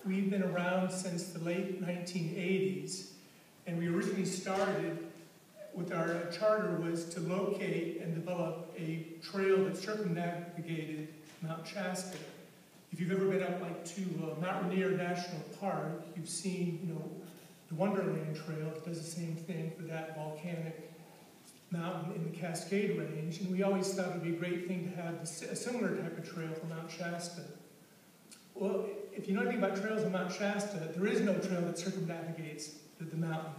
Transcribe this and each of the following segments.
we've been around since the late 1980s, and we originally started with our charter was to locate and develop a trail that circumnavigated Mount Shasta. If you've ever been up like to Mount Rainier National Park, you've seen, the Wonderland Trail. It does the same thing for that volcanic mountain in the Cascade Range, and we always thought it would be a great thing to have a similar type of trail for Mount Shasta. Well, if you know anything about trails on Mount Shasta, there is no trail that circumnavigates the mountain.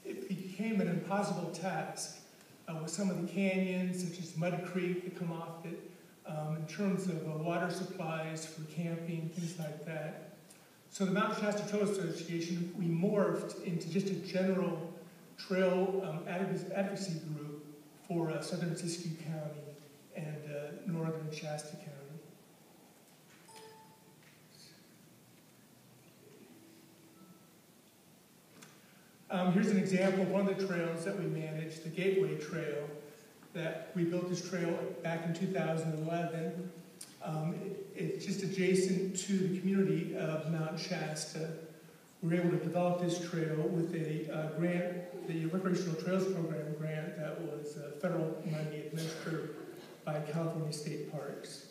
It became an impossible task with some of the canyons, such as Mud Creek, that come off it, in terms of water supplies for camping, things like that. So the Mount Shasta Trail Association, we morphed into just a general trail advocacy group for southern Siskiyou County and northern Shasta County. Here's an example of one of the trails that we manage, the Gateway Trail, that we built this trail back in 2011. It's just adjacent to the community of Mount Shasta. We were able to develop this trail with a grant, the Recreational Trails Program grant that was federal money administered by California State Parks.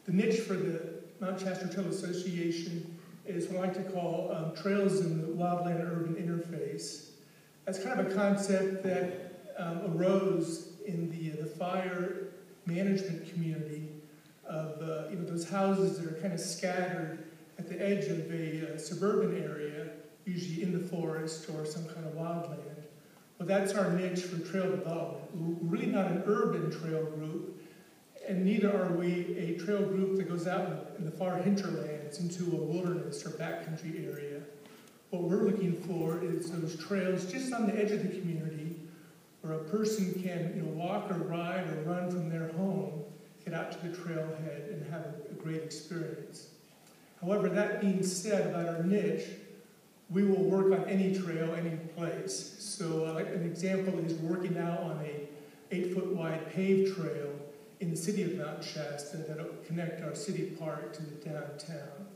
The niche for the Mount Shasta Trail Association is what I like to call trails in the wildland-urban interface. That's kind of a concept that arose in the fire management community of those houses that are kind of scattered at the edge of a suburban area, usually in the forest or some kind of wildland. Well, that's our niche for trail development. We're really not an urban trail group, and neither are we a trail group that goes out in the far hinterlands into a wilderness or backcountry area. What we're looking for is those trails just on the edge of the community where a person can walk or ride or run from their home, get out to the trailhead and have a great experience. However, that being said about our niche, we will work on any trail, any place. So an example is we're working now on a 8-foot wide paved trail in the city of Mount Shasta that will connect our city park to the downtown.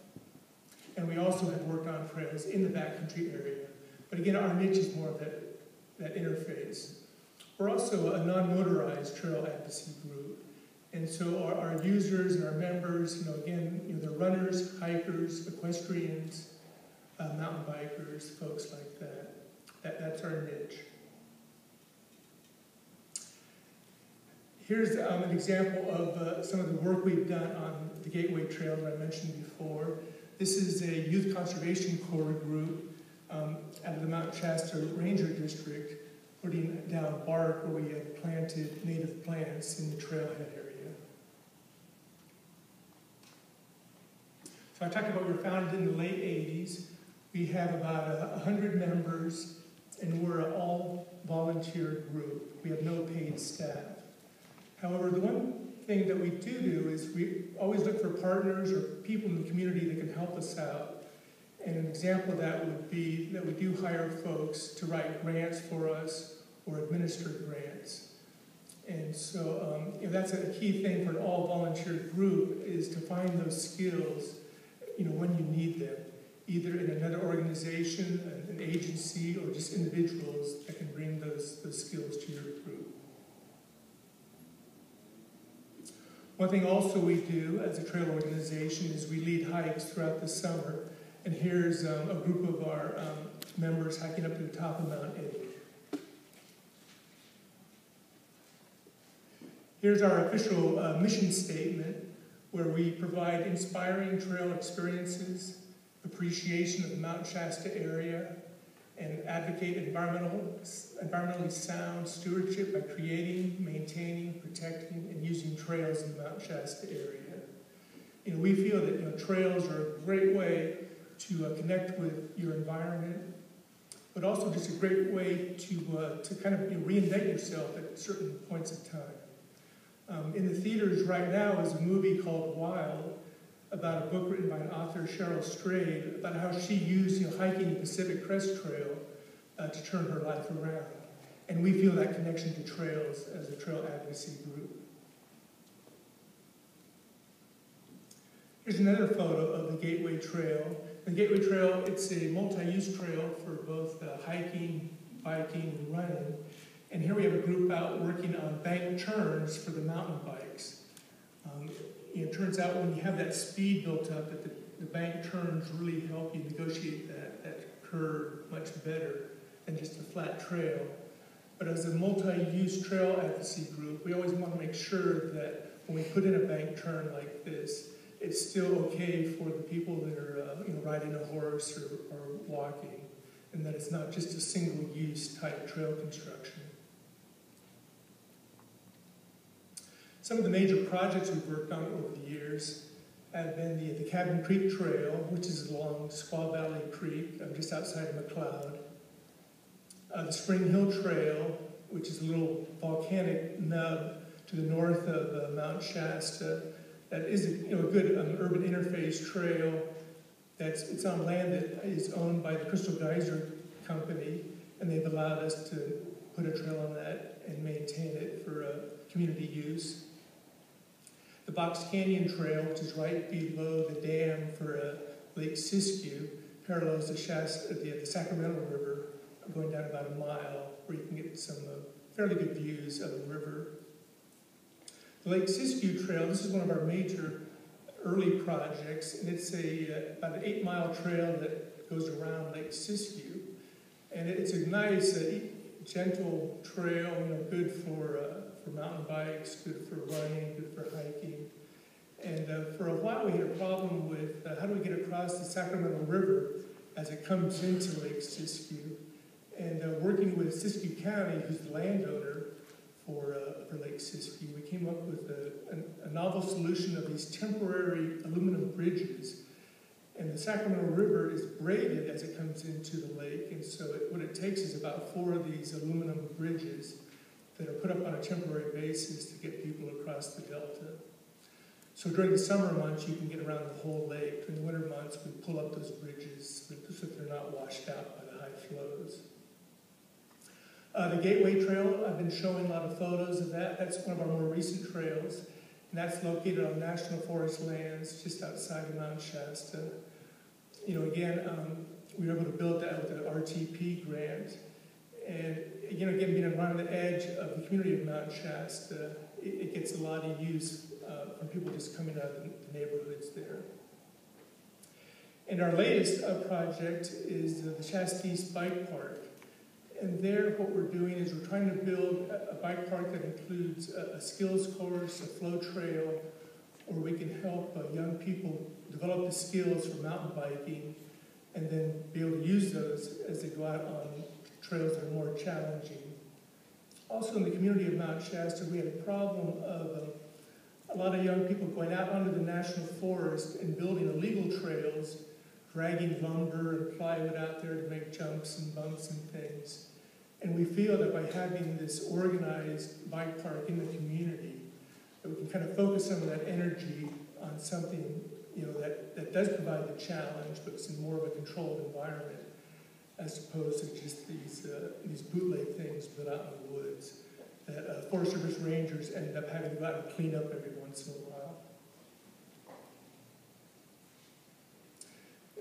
And we also have worked on trails in the backcountry area. But again, our niche is more of that interface. We're also a non-motorized trail advocacy group. And so our users and our members, they're runners, hikers, equestrians, mountain bikers, folks like that. That's our niche. Here's an example of some of the work we've done on the Gateway Trail that I mentioned before. This is a youth conservation corps group out of the Mount Shasta Ranger District, putting down bark where we had planted native plants in the trailhead area. So I talked about we were founded in the late 80s. We have about 100 members, and we're an all-volunteer group. We have no paid staff. However, the one thing that we do is we always look for partners or people in the community that can help us out. And an example of that would be that we do hire folks to write grants for us or administer grants. And so that's a key thing for an all-volunteer group is to find those skills when you need them, either in another organization, an agency, or just individuals that can bring those skills to your group. One thing also we do as a trail organization is we lead hikes throughout the summer. And here's a group of our members hiking up to the top of Mount Eddy. Here's our official mission statement, where we provide inspiring trail experiences, appreciation of the Mount Shasta area, and advocate environmentally sound stewardship by creating, maintaining, protecting, and using trails in the Mount Shasta area. We feel that trails are a great way to connect with your environment, but also just a great way to kind of reinvent yourself at certain points of time. In the theaters right now is a movie called Wild, about a book written by an author, Cheryl Strayed, about how she used hiking the Pacific Crest Trail to turn her life around. And we feel that connection to trails as a trail advocacy group. Here's another photo of the Gateway Trail. The Gateway Trail, it's a multi-use trail for both hiking, biking, and running. And here we have a group out working on bank turns for the mountain bikes. It turns out when you have that speed built up, that the bank turns really help you negotiate that curve much better than just a flat trail. But as a multi-use trail advocacy group, we always want to make sure that when we put in a bank turn like this, it's still okay for the people that are riding a horse or walking, and that it's not just a single-use type trail construction. Some of the major projects we've worked on over the years have been the Cabin Creek Trail, which is along Squaw Valley Creek, just outside of McLeod. The Spring Hill Trail, which is a little volcanic nub to the north of Mount Shasta. That is a good urban interface trail. It's on land that is owned by the Crystal Geyser Company, and they've allowed us to put a trail on that and maintain it for community use. The Box Canyon Trail, which is right below the dam for Lake Siskiyou, parallels the Sacramento River, going down about a mile, where you can get some fairly good views of the river. The Lake Siskiyou Trail, this is one of our major early projects, and it's about an 8-mile trail that goes around Lake Siskiyou. And it's a nice, gentle trail, good for mountain bikes, good for running, good for hiking. And for a while we had a problem with how do we get across the Sacramento River as it comes into Lake Siskiyou. And working with Siskiyou County, who's the landowner for Lake Siskiyou, we came up with a novel solution of these temporary aluminum bridges. And the Sacramento River is braided as it comes into the lake, and so what it takes is about 4 of these aluminum bridges that are put up on a temporary basis to get people across the delta. So during the summer months, you can get around the whole lake. During the winter months, we pull up those bridges so that they're not washed out by the high flows. The Gateway Trail, I've been showing a lot of photos of that. That's one of our more recent trails, and that's located on National Forest lands just outside of Mount Shasta. Again, we were able to build that with an RTP grant. And again, being right on the edge of the community of Mount Shasta, it gets a lot of use from people just coming out of the neighborhoods there. And our latest project is the Shasta East Bike Park. And there, what we're doing is we're trying to build a bike park that includes a skills course, a flow trail, where we can help young people develop the skills for mountain biking and then be able to use those as they go out on trails that are more challenging. Also in the community of Mount Shasta, we had a problem of a lot of young people going out onto the national forest and building illegal trails, dragging lumber and plywood out there to make jumps and bumps and things. And we feel that by having this organized bike park in the community, that we can kind of focus some of that energy on something that does provide the challenge, but it's in more of a controlled environment, as opposed to just these bootleg things put out in the woods that Forest Service rangers end up having to go out and clean up every once in a while.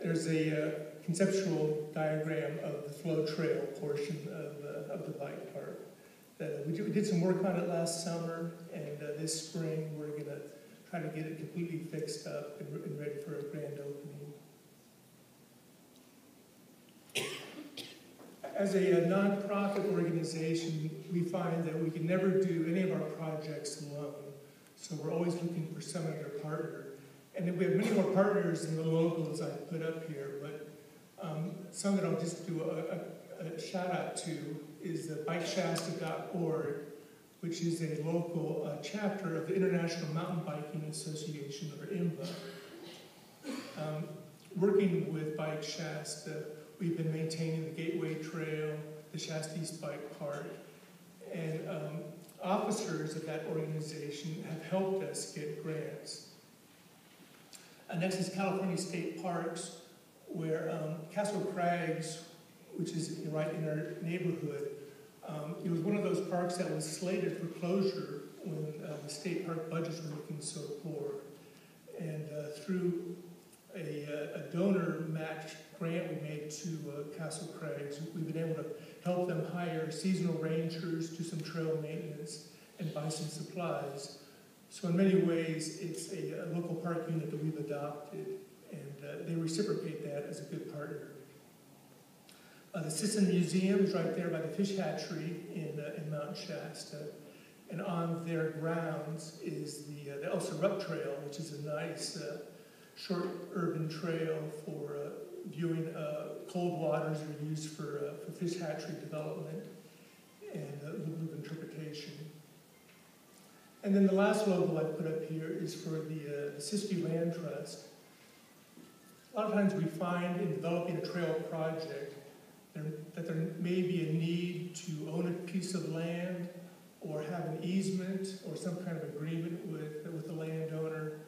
There's a conceptual diagram of the flow trail portion of the bike park. We did some work on it last summer, and this spring we're going to try to get it completely fixed up and ready for a grand opening. As a nonprofit organization, we find that we can never do any of our projects alone, so we're always looking for some other partner. And we have many more partners than the logos I put up here, but some that I'll just do a shout out to is the bikeshasta.org, which is a local chapter of the International Mountain Biking Association, or IMBA. Working with Bike Shasta, we've been maintaining the Gateway Trail, the Shasta East Bike Park, and officers of that organization have helped us get grants. Next is California State Parks, where Castle Crags, which is right in our neighborhood, it was one of those parks that was slated for closure when the state park budgets were looking so poor. And through donor match grant we made to Castle Crags, we've been able to help them hire seasonal rangers, do some trail maintenance, and buy some supplies. So in many ways, it's a local park unit that we've adopted, and they reciprocate that as a good partner. The Sisson Museum is right there by the fish hatchery in Mount Shasta, and on their grounds is the Elsa Rupp Trail, which is a nice short urban trail for viewing cold waters that are used for fish hatchery development and loop interpretation. And then the last logo I put up here is for the Siskiyou Land Trust. A lot of times we find in developing a trail project that there may be a need to own a piece of land or have an easement or some kind of agreement with the landowner.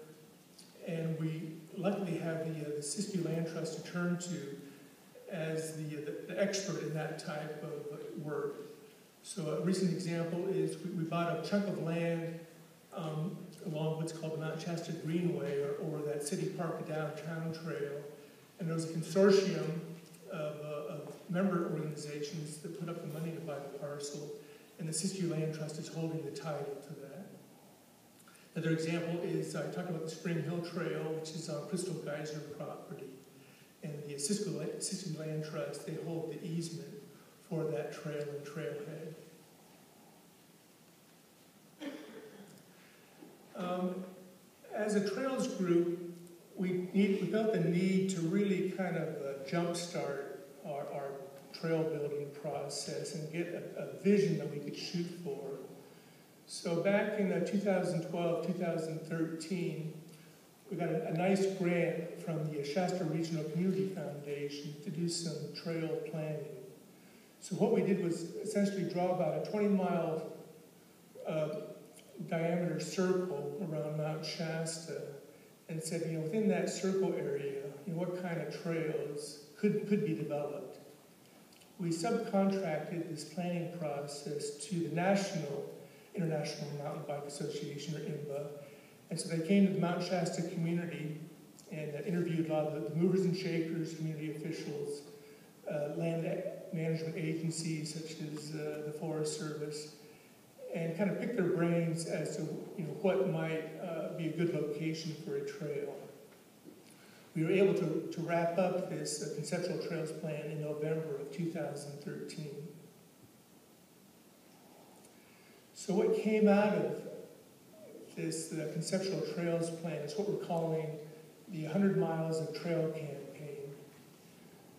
And we luckily have the Siskiyou Land Trust to turn to as the expert in that type of work. So a recent example is we bought a chunk of land along what's called the Mount Shasta Greenway, or that City Park Downtown Trail. And there was a consortium of member organizations that put up the money to buy the parcel, and the Siskiyou Land Trust is holding the title to that. Another example is, I talked about the Spring Hill Trail, which is on Crystal Geyser property. And the Siskiyou Land Trust, they hold the easement for that trail and trailhead. As a trails group, we felt the need to really kind of jumpstart our trail building process and get a vision that we could shoot for. So back in 2012, 2013, we got a nice grant from the Shasta Regional Community Foundation to do some trail planning. So what we did was essentially draw about a 20-mile diameter circle around Mount Shasta and said, within that circle area, what kind of trails could be developed. We subcontracted this planning process to the International Mountain Bike Association, or IMBA, and so they came to the Mount Shasta community and interviewed a lot of the movers and shakers, community officials, land management agencies such as the Forest Service, and kind of picked their brains as to what might be a good location for a trail. We were able to wrap up this conceptual trails plan in November of 2013. So what came out of this conceptual trails plan is what we're calling the 100 Miles of Trail campaign.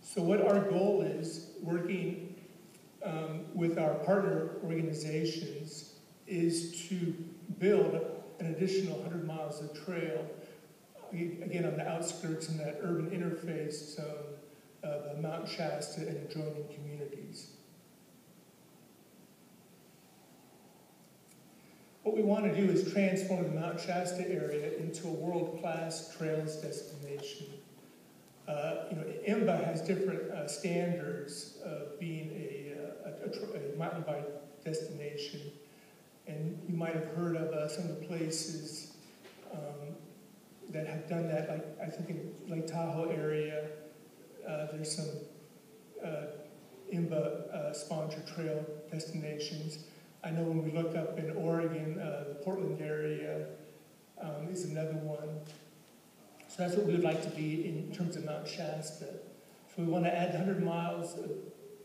So what our goal is, working with our partner organizations, is to build an additional 100 miles of trail, again on the outskirts in that urban interface zone of Mount Shasta and adjoining communities. What we want to do is transform the Mount Shasta area into a world-class trails destination. IMBA has different standards of being a mountain bike destination, and you might have heard of some of the places that have done that, like I think in Lake Tahoe area, there's some IMBA sponsored trail destinations. I know when we look up in Oregon, the Portland area is another one. So that's what we would like to be in terms of Mount Shasta. So we want to add 100 miles of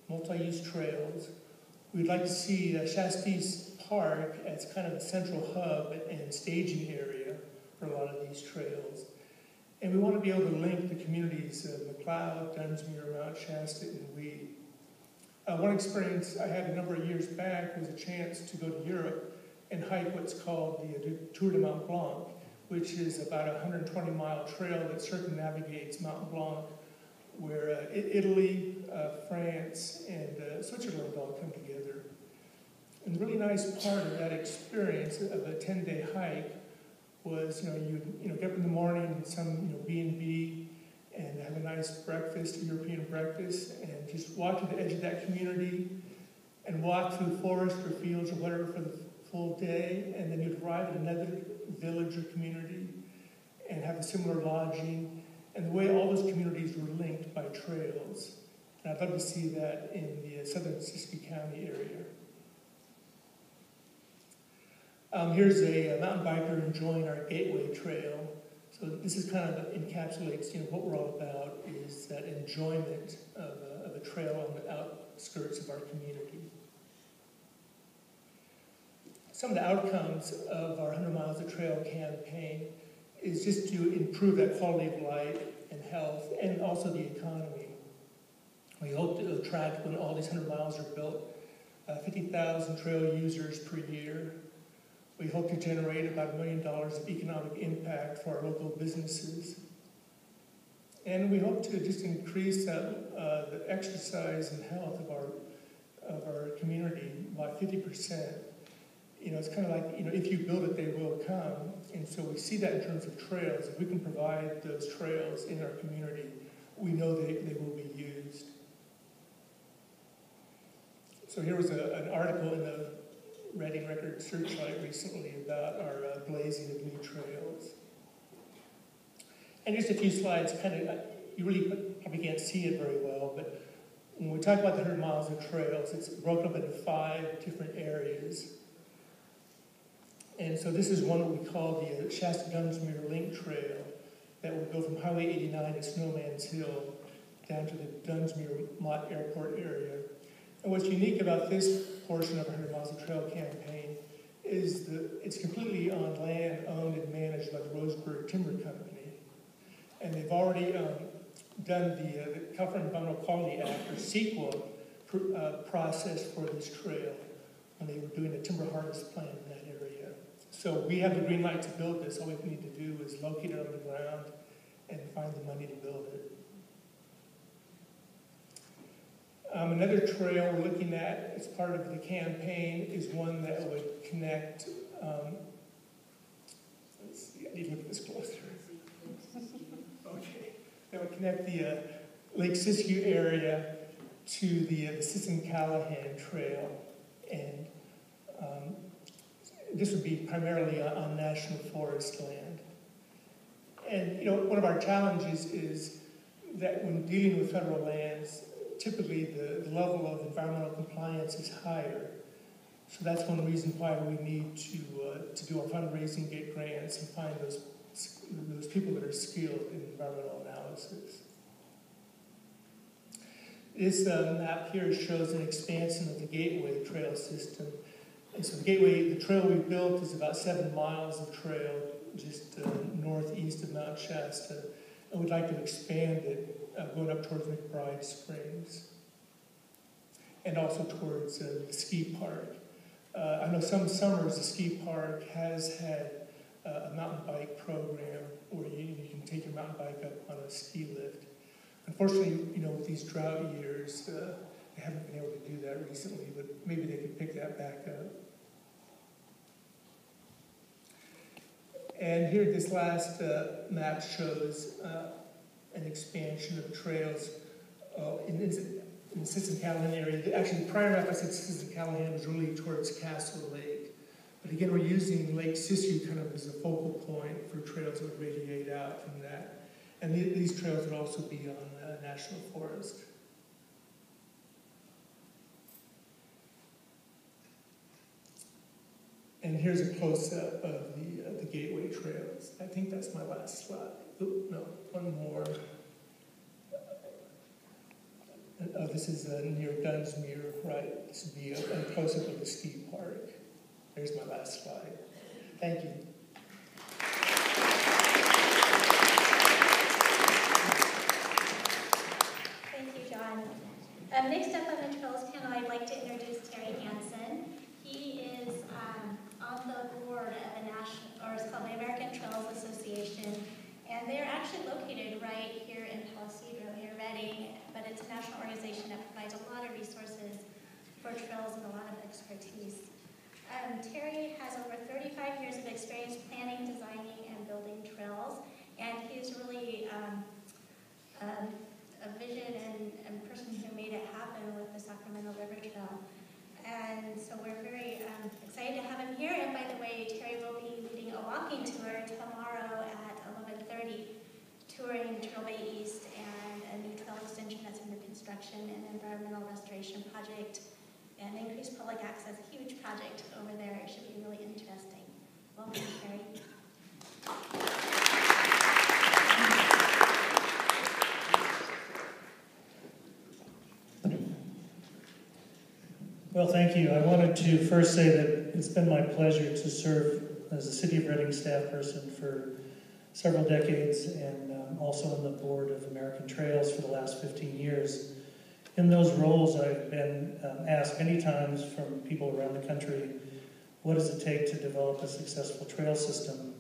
multi-use trails. We'd like to see Shasta's Park as kind of a central hub and staging area for a lot of these trails. And we want to be able to link the communities of McLeod, Dunsmuir, Mount Shasta, and Weed. One experience I had a number of years back was a chance to go to Europe and hike what's called the Tour de Mont Blanc, which is about a 120-mile trail that circumnavigates Mont Blanc, where Italy, France, and Switzerland all come together. And a really nice part of that experience of a 10-day hike was, you get up in the morning in some B&B and have a nice breakfast, a European breakfast, and just walk to the edge of that community and walk through forest or fields or whatever for the full day, and then you'd arrive at another village or community and have a similar lodging, and the way all those communities were linked by trails. And I'd love to see that in the southern Siskiyou County area. Here's a mountain biker enjoying our Gateway Trail. So this is kind of encapsulates, what we're all about is that enjoyment of a trail on the outskirts of our community. Some of the outcomes of our 100 Miles of Trail campaign is just to improve that quality of life and health and also the economy. We hope to attract, when all these 100 miles are built, 50,000 trail users per year. We hope to generate about $1 million of economic impact for our local businesses. And we hope to just increase the exercise and health of our community by 50%. It's kind of like, if you build it, they will come. And so we see that in terms of trails. If we can provide those trails in our community, we know they will be used. So here was an article in the Reading Record Searchlight recently about our blazing of new trails. And just a few slides, you really probably can't see it very well, but when we talk about the 100 miles of trails, it's broken up into 5 different areas. And so this is one that we call the Shasta-Dunsmuir Link Trail that will go from Highway 89 at Snowman's Hill down to the Dunsmuir-Mott Airport area. And what's unique about this portion of our 100 Miles of Trail campaign is that it's completely on land owned and managed by the Roseburg Timber Company. And they've already done the California Environmental Quality Act, or CEQA, process for this trail when they were doing the timber harvest plan in that area. So we have the green light to build this. All we need to do is locate it on the ground and find the money to build it. Another trail we're looking at as part of the campaign is one that would connect, let's see, I need to look at this closer. Okay, that would connect the Lake Siskiyou area to the Sisson-Callahan Trail. And this would be primarily on national forest land. And, one of our challenges is that when dealing with federal lands, typically the level of environmental compliance is higher. So that's one reason why we need to do our fundraising, get grants, and find those people that are skilled in environmental analysis. This map here shows an expansion of the Gateway Trail system. And so the trail we built is about 7 miles of trail just northeast of Mount Shasta. And we'd like to expand it going up towards McBride Springs and also towards the ski park. I know some summers the ski park has had a mountain bike program where you can take your mountain bike up on a ski lift. Unfortunately, with these drought years, they haven't been able to do that recently, but maybe they can pick that back up. And here, this last map shows an expansion of trails in the Sisson-Callahan area. Actually, the prior map I said Sisson-Callahan was really towards Castle Lake. But again, we're using Lake Siskiyou kind of as a focal point for trails that would radiate out from that. And these trails would also be on national forest. And here's a close-up of the Gateway Trails. I think that's my last slide. Oop, no, one more. This is near Dunsmuir, right? This would be a close-up of the ski park. There's my last slide. Thank you. Thank you, John. Next up on the Trails panel, I'd like to introduce Terry Hansen. He is on the board of it's called the American Trails Association, and they are actually located right here in Montecito, near Reading, but it's a national organization that provides a lot of resources for trails and a lot of expertise. Terry has over 35 years of experience planning, designing, and building trails, and he's really a vision and person who made it happen with the Sacramento River Trail. And so we're very excited to have him here. And by the way, Terry will be leading a walking tour tomorrow at 11:30, touring Trail restoration project and increased public access, huge project over there. It should be really interesting. Welcome, Terry. Well, thank you. I wanted to first say that it's been my pleasure to serve as a City of Reading staff person for several decades and also on the board of American Trails for the last 15 years. In those roles, I've been asked many times from people around the country, what does it take to develop a successful trail system?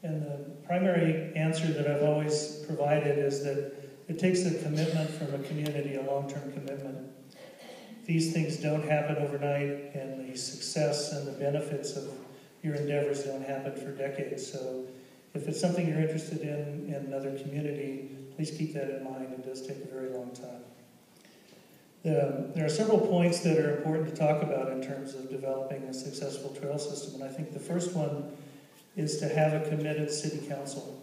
And the primary answer that I've always provided is that it takes a commitment from a community, a long-term commitment. These things don't happen overnight, and the success and the benefits of your endeavors don't happen for decades. So if it's something you're interested in another community, please keep that in mind. It does take a very long time. There are several points that are important to talk about in terms of developing a successful trail system, and I think the first one is to have a committed city council.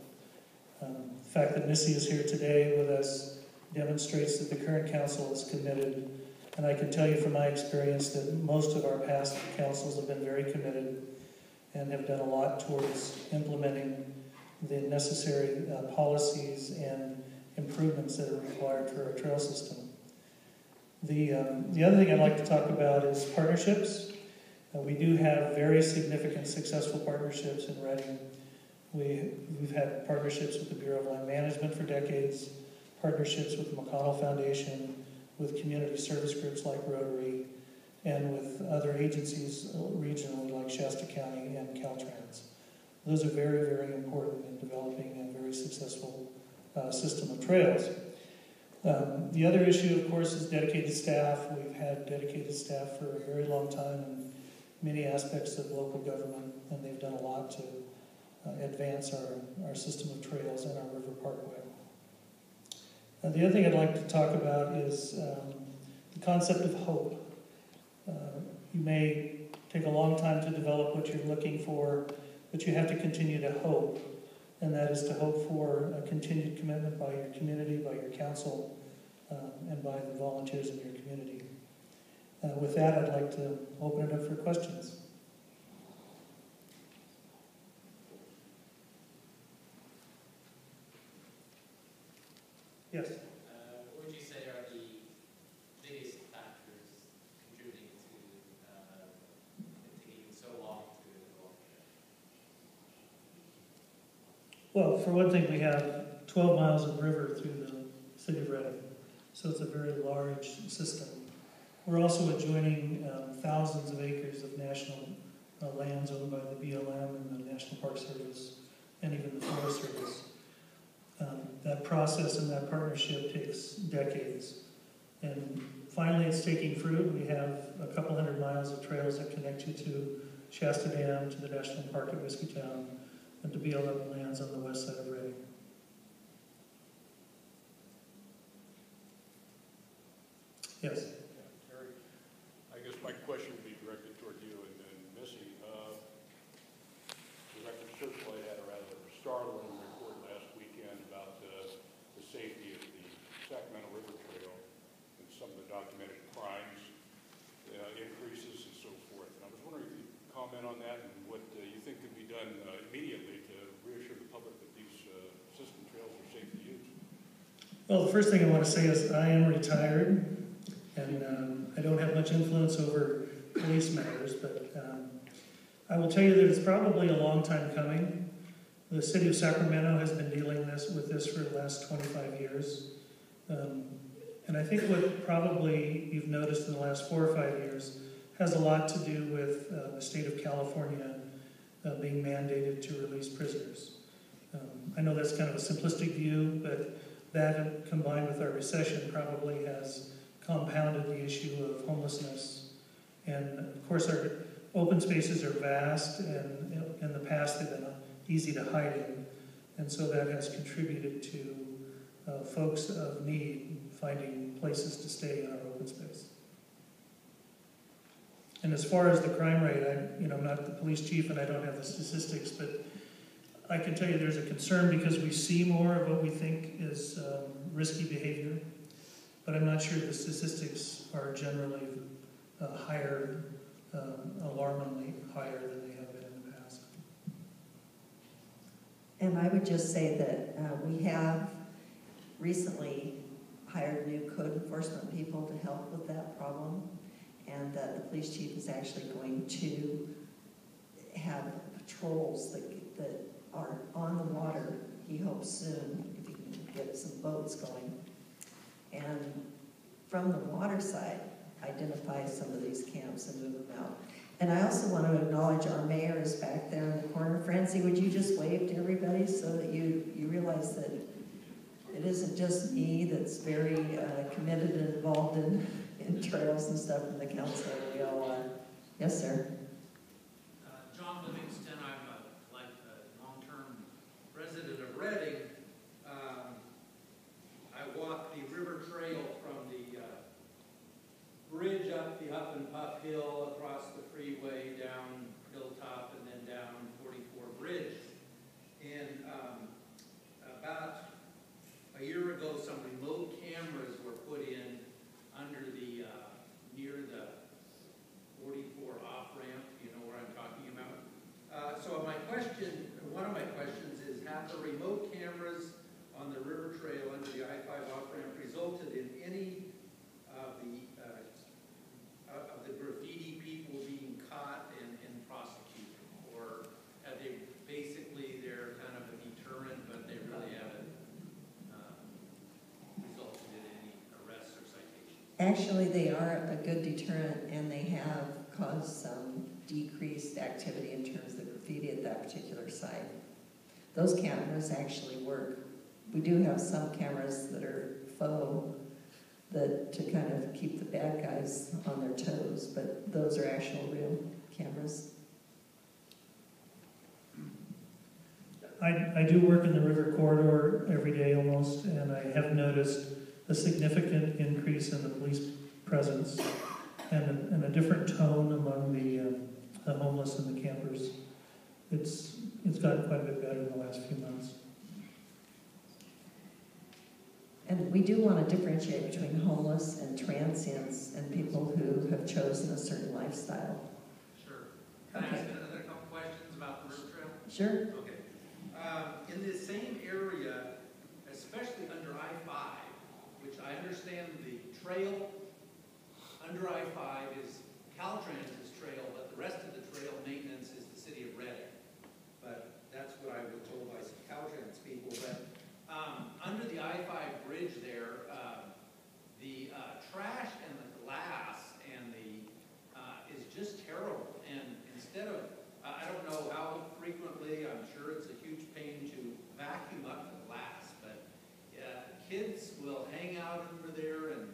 The fact that Missy is here today with us demonstrates that the current council is committed. And I can tell you from my experience that most of our past councils have been very committed and have done a lot towards implementing the necessary policies and improvements that are required for our trail system. The other thing I'd like to talk about is partnerships. We do have very significant successful partnerships in Reading. We've had partnerships with the Bureau of Land Management for decades, partnerships with the McConnell Foundation, with community service groups like Rotary, and with other agencies regionally like Shasta County and Caltrans. Those are very, very important in developing a very successful system of trails. The other issue, of course, is dedicated staff. We've had dedicated staff for a very long time in many aspects of local government, and they've done a lot to advance our system of trails and our river parkway. The other thing I'd like to talk about is the concept of hope. You may take a long time to develop what you're looking for, but you have to continue to hope, and that is to hope for a continued commitment by your community, by your council, and by the volunteers in your community. With that, I'd like to open it up for questions. Yes? What would you say are the biggest factors contributing to it taking so long to develop? Well, for one thing, we have 12 miles of river through the city of Reading, so it's a very large system. We're also adjoining thousands of acres of national lands owned by the BLM and the National Park Service and even the Forest Service. That process and that partnership takes decades. And finally, it's taking fruit. We have a couple hundred miles of trails that connect you to Shasta Dam, to the National Park at Whiskeytown, and to BLM lands on the west side of Reading. Yes? Terry, I guess my question would be directed toward you and Missy. Director Searchlight had a rather startling report last weekend about the safety of the Sacramento River Trail and some of the documented crimes, increases and so forth. And I was wondering if you could comment on that and what you think could be done immediately to reassure the public that these system trails are safe to use. Well, the first thing I want to say is I am retired, and I don't have much influence over police matters, but I will tell you that it's probably a long time coming. The city of Sacramento has been dealing with this for the last 25 years. And I think what probably you've noticed in the last 4 or 5 years has a lot to do with the state of California being mandated to release prisoners. I know that's kind of a simplistic view, but that combined with our recession probably has compounded the issue of homelessness. And of course our open spaces are vast, and in the past they've been easy to hide in. And so that has contributed to folks of need finding places to stay in our open space. And as far as the crime rate, I'm not the police chief and I don't have the statistics, but I can tell you there's a concern because we see more of what we think is risky behavior. but I'm not sure the statistics are generally higher, alarmingly higher than they have been in the past. And I would just say that we have recently hired new code enforcement people to help with that problem, and that the police chief is actually going to have patrols that are on the water, he hopes soon, if he can get some boats going. And from the water side, identify some of these camps and move them out. And I also want to acknowledge our mayor is back there in the corner. Francie, would you just wave to everybody so that you realize that it isn't just me that's very committed and involved in trails and stuff in the council. We all are. Yes, sir. John Livingston, I'm a long-term resident of Reading. I walk the river trail from the bridge up the Huff and Puff Hill, across the freeway, down Hilltop, and then down 44 Bridge. And about a year ago, some remote cameras were put in under the, near the 44 off-ramp, you know where I'm talking about. So my question, one of my questions is, have the remote cameras on the river trail under the I-5 off-ramp resulted in any of the graffiti people being caught and prosecuted? Or have they basically, they're kind of a deterrent, but they really haven't resulted in any arrests or citations? Actually, they are a good deterrent, and they have caused some decreased activity in terms of the graffiti at that particular site. Those cameras actually work. We do have some cameras that are faux, that to kind of keep the bad guys on their toes, but those are actual real cameras. I do work in the river corridor every day almost, and I have noticed a significant increase in the police presence and a different tone among the homeless and the campers. It's gotten quite a bit better in the last few months. And we do want to differentiate between homeless and transients and people who have chosen a certain lifestyle. Sure. Can I ask another couple questions about the river trail? Sure. Okay. In this same area, especially under I-5, which I understand the trail under I-5 is Caltrans's trail, but the rest of the trail maintenance is the city of Reading. But that's what I was told by some Caltrans people. But under the I-5 bridge there, the trash and the glass and the is just terrible. And instead of, I don't know how frequently, I'm sure it's a huge pain to vacuum up the glass, but kids will hang out under there and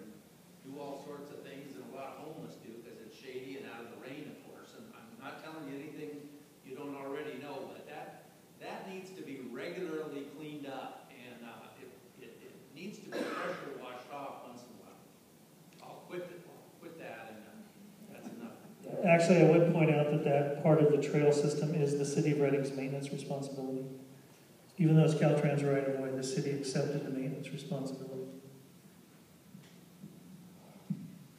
do all sorts of things, and a lot of homeless do because it's shady and out of the rain, of course. And I'm not telling you anything you don't already know, but that needs to be regularly cleaned up, and it needs to be pressure washed off once in a while. I'll quit that, and that's enough. Actually, I would point out that part of the trail system is the city of Reading's maintenance responsibility. Even though it's Caltrans right of way, the city accepted the maintenance responsibility.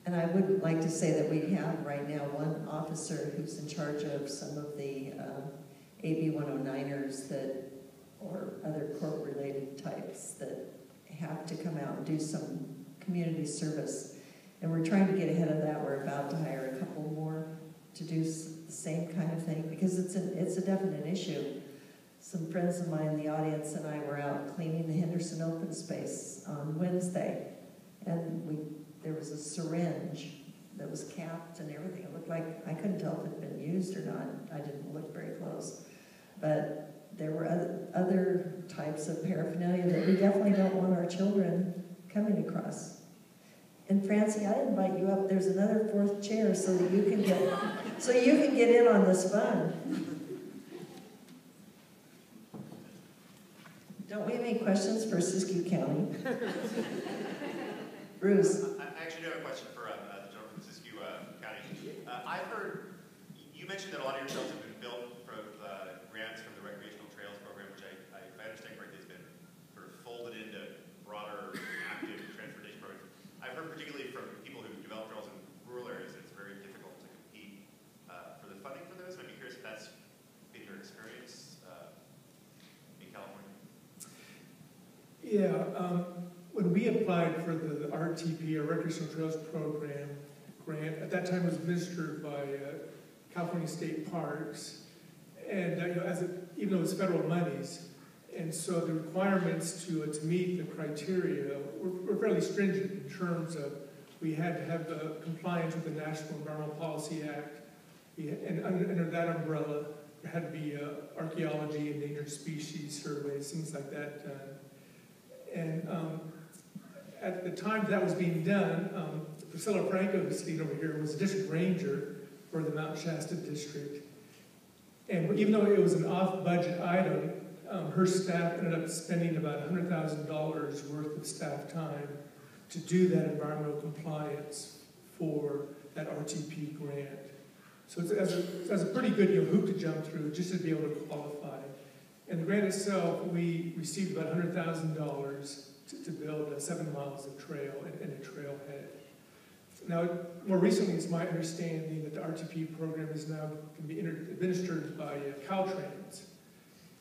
And I would like to say that we have right now one officer who's in charge of some of the AB 109ers that, or other court-related types that have to come out and do some community service. And we're trying to get ahead of that. We're about to hire a couple more to do the same kind of thing because it's a definite issue. Some friends of mine in the audience and I were out cleaning the Henderson open space on Wednesday, and there was a syringe that was capped and everything. It looked like, I couldn't tell if it had been used or not. I didn't look very close. But there were other types of paraphernalia that we definitely don't want our children coming across. And Francie, I invite you up. There's another fourth chair so that you can get in on this fun. Don't we have any questions for Siskiyou County? Bruce. I actually do have a question for the gentleman from Siskiyou County. I've heard, you mentioned that a lot of your trails have been built from grants from the Recreational Trails Program, which I understand correctly has been sort of folded into broader active transportation programs. heard particularly from people who develop trails in rural areas that it's very difficult to compete for the funding for those. I'd be curious if that's been your experience in California. Yeah, when we applied for the RTP, or Recreational Trails Program grant, at that time it was administered by California State Parks, and even though it's federal monies, and so the requirements to meet the criteria were fairly stringent in terms of we had to have the compliance with the National Environmental Policy Act, and under that umbrella there had to be archaeology, endangered species surveys, things like that done. And at the time that was being done, Priscilla Franco, who's sitting over here, was a district ranger for the Mount Shasta district. And even though it was an off-budget item, her staff ended up spending about $100,000 worth of staff time to do that environmental compliance for that RTP grant. So it's a pretty good hoop to jump through just to be able to qualify. And the grant itself, we received about $100,000 to build 7 miles of trail and a trailhead. Now, more recently, it's my understanding that the RTP program is now going to be administered by Caltrans.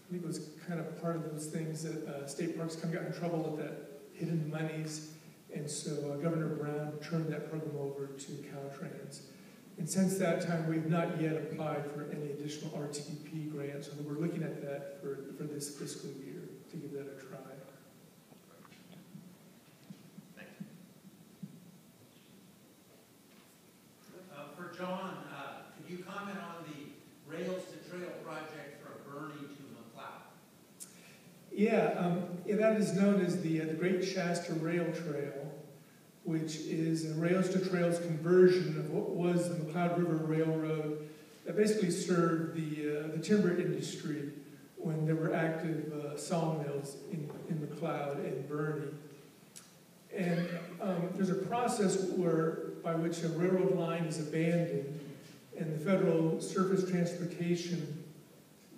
I think it was kind of part of those things that state parks kind of got in trouble with that hidden monies, and so Governor Brown turned that program over to Caltrans. And since that time, we've not yet applied for any additional RTP grants, so we're looking at that for this fiscal year to give that a try. Thanks. For John, could you comment on the Rails to Trail project from Bernie to McLeod? Yeah, that is known as the Great Shasta Rail Trail, which is a rails to trails conversion of what was the McLeod River Railroad that basically served the timber industry when there were active sawmills in McLeod and Bernie. And there's a process by which a railroad line is abandoned, and the Federal Surface Transportation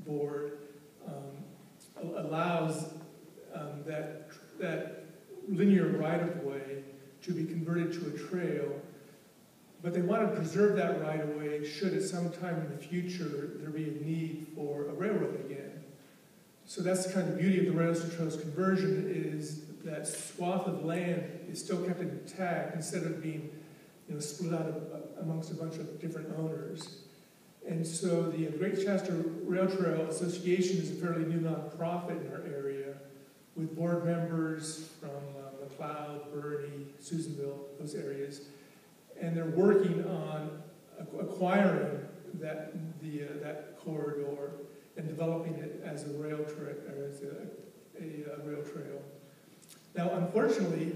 Board allows that linear right-of-way to be converted to a trail, but they want to preserve that right-of-way should at some time in the future there be a need for a railroad again. So that's the kind of beauty of the rails to trails conversion, is that swath of land is still kept intact instead of being split out amongst a bunch of different owners. And so the Great Shasta Rail Trail Association is a fairly new nonprofit in our area, with board members from McLeod, Bernie, Susanville, those areas, and they're working on acquiring that corridor and developing it as a rail trail, or as a rail trail. Now, unfortunately,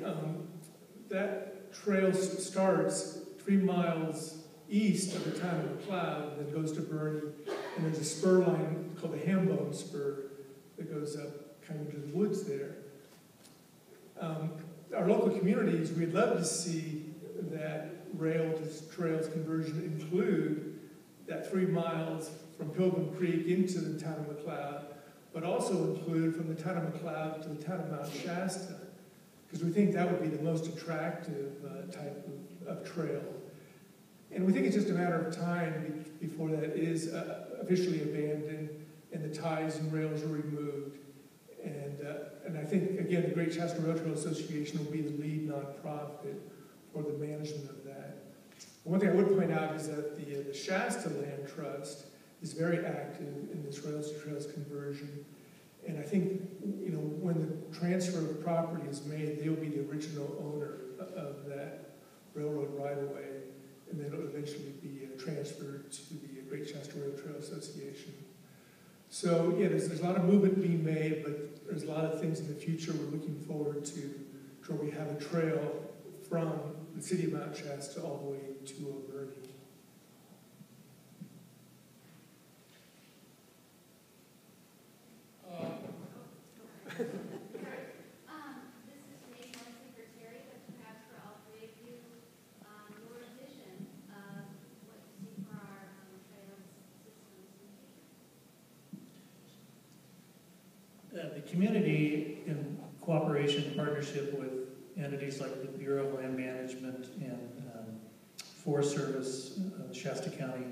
that trail starts 3 miles east of the town of McLeod, then goes to Bernie, and there's a spur line called the Hambone Spur that goes up kind of to the woods there. Our local communities, we'd love to see that rail to trails conversion include that 3 miles from Pilgrim Creek into the town of McLeod, but also include from the town of McLeod to the town of Mount Shasta, because we think that would be the most attractive type of trail. And we think it's just a matter of time before that is officially abandoned and the ties and rails are removed. And I think, again, the Great Shasta Rail Trail Association will be the lead nonprofit for the management of that. One thing I would point out is that the Shasta Land Trust is very active in this rails to trails conversion. And I think, when the transfer of property is made, they'll be the original owner of that railroad right-of-way, and then it'll eventually be transferred to the Great Shasta Rail Trail Association. So, yeah, there's a lot of movement being made, but there's a lot of things in the future we're looking forward to where we have a trail from the city of Mount Shasta all the way to Bernie. The community, in cooperation and partnership with entities like the Bureau of Land Management and Forest Service, Shasta County,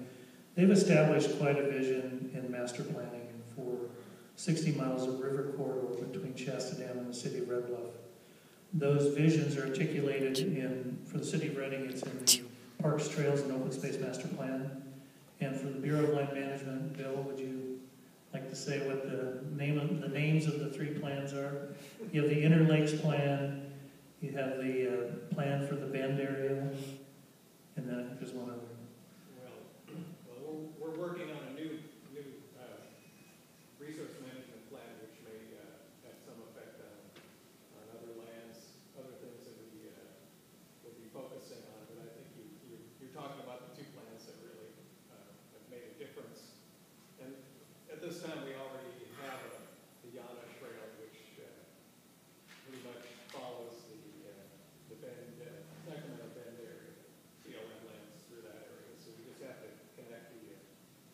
they've established quite a vision in master planning for 60 miles of river corridor between Shasta Dam and the city of Red Bluff. Those visions are articulated for the city of Reading, it's in the Parks, Trails, and Open Space Master Plan. And for the Bureau of Land Management, Bill, would you like to say what the names of the 3 plans are? You have the Inner Lakes Plan, you have the plan for the Bend area, and then I think there's one other. Well, we're working on a new resource management plan, which may have some effect on other lands, other things that we will be focusing on. But I think you're talking about the 2 plans that really have made a difference. And at this time, we already have the Yana Trail, which pretty much follows the Bend, Sacramento Bend area, CLN lands through that area. So we just have to connect the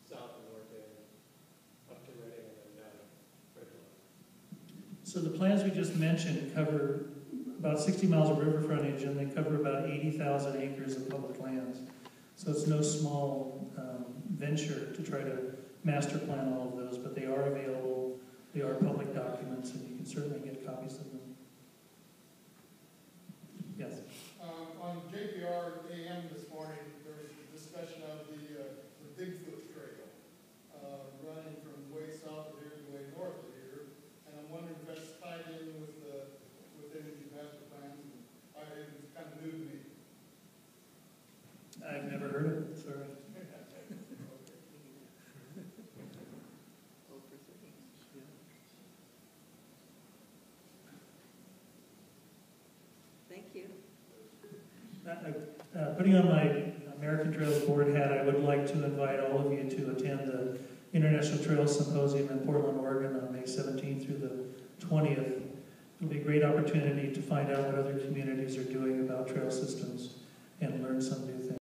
south and north end up to Reading and then down to Red Bluff. So the plans we just mentioned cover about 60 miles of river frontage, and they cover about 80,000 acres of public lands. So it's no small venture to try to master plan all of those, but they are available. They are public documents, and you can certainly get copies of them. Yes. On JPR AM this morning, there was a discussion of the Bigfoot Trail running from way south of here to way north of here, and I'm wondering if that's tied in with any of the master plans. It was kind of new to me. I've never heard of it, sorry. Thank you. Putting on my American Trails Board hat, I would like to invite all of you to attend the International Trails Symposium in Portland, Oregon on May 17th through the 20th. It'll be a great opportunity to find out what other communities are doing about trail systems and learn some new things.